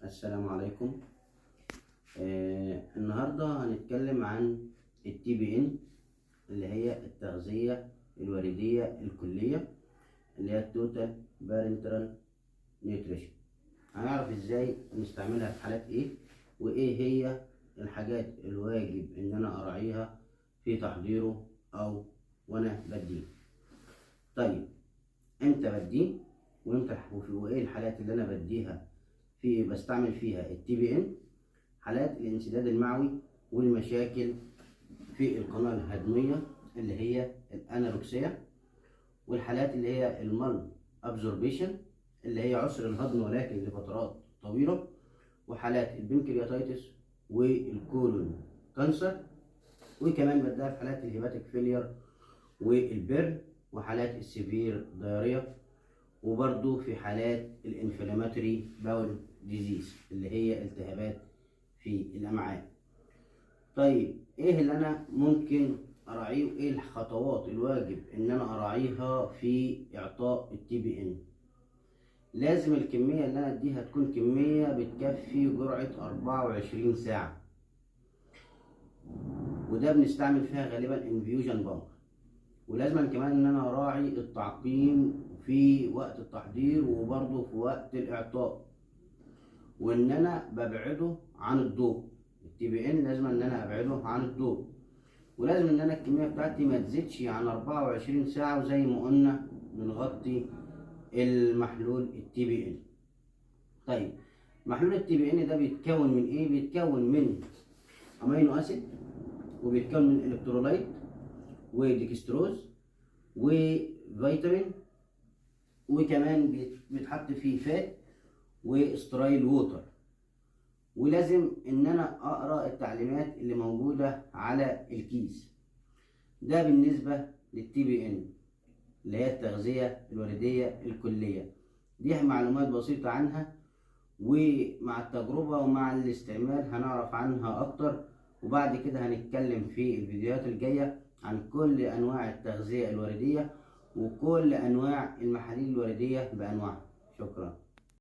السلام عليكم. النهاردة هنتكلم عن التي بي ان اللي هي التغذية الوردية الكلية اللي هي التوتال بارنترال نيوتريشن. هنعرف ازاي نستعملها في حالات ايه، وايه هي الحاجات الواجب ان انا اراعيها في تحضيره او وانا بديه. طيب امتى بديه وامتى وايه الحالات اللي انا بديها في بستعمل فيها التي بي ان؟ حالات الانسداد المعوي والمشاكل في القناة الهضمية اللي هي الانوركسيا، والحالات اللي هي المال ابزوربيشن اللي هي عسر الهضم ولكن لفترات طويلة، وحالات البنكرياتيتس والكولون كانسر، وكمان بدها في حالات الهيباتيك فيلير والبرن وحالات السيفير دايريا، وبرضو في حالات الانفلاماتوري باول ديزيز اللي هي التهابات في الامعاء. طيب ايه اللي انا ممكن اراعيه وايه الخطوات الواجب ان انا اراعيها في اعطاء التي بي ان؟ لازم الكميه اللي انا اديها تكون كميه بتكفي جرعه 24 ساعه، وده بنستعمل فيها غالبا انفيوجن بامب. ولازم كمان ان انا اراعي التعقيم في وقت التحضير وبرضه في وقت الاعطاء، وان انا ببعده عن الضوء. التي بي ان لازم ان انا ابعده عن الضوء، ولازم ان انا الكميه بتاعتي ما تزيدش عن 24 ساعه، وزي ما قلنا بنغطي المحلول التي بي ان. طيب محلول التي بي ان ده بيتكون من ايه؟ بيتكون من امينو اسيد، وبيتكون من الكترولايت وديكستروز وفيتامين، وكمان بيتحط فيه فات وسترايل ووتر. ولازم ان انا اقرا التعليمات اللي موجوده على الكيس. ده بالنسبه للتي بي ان اللي هي التغذيه الورديه الكليه. دي معلومات بسيطه عنها، ومع التجربه ومع الاستعمال هنعرف عنها اكتر، وبعد كده هنتكلم في الفيديوهات الجايه عن كل انواع التغذيه الورديه وكل انواع المحاليل الورديه بانواعها. شكرا.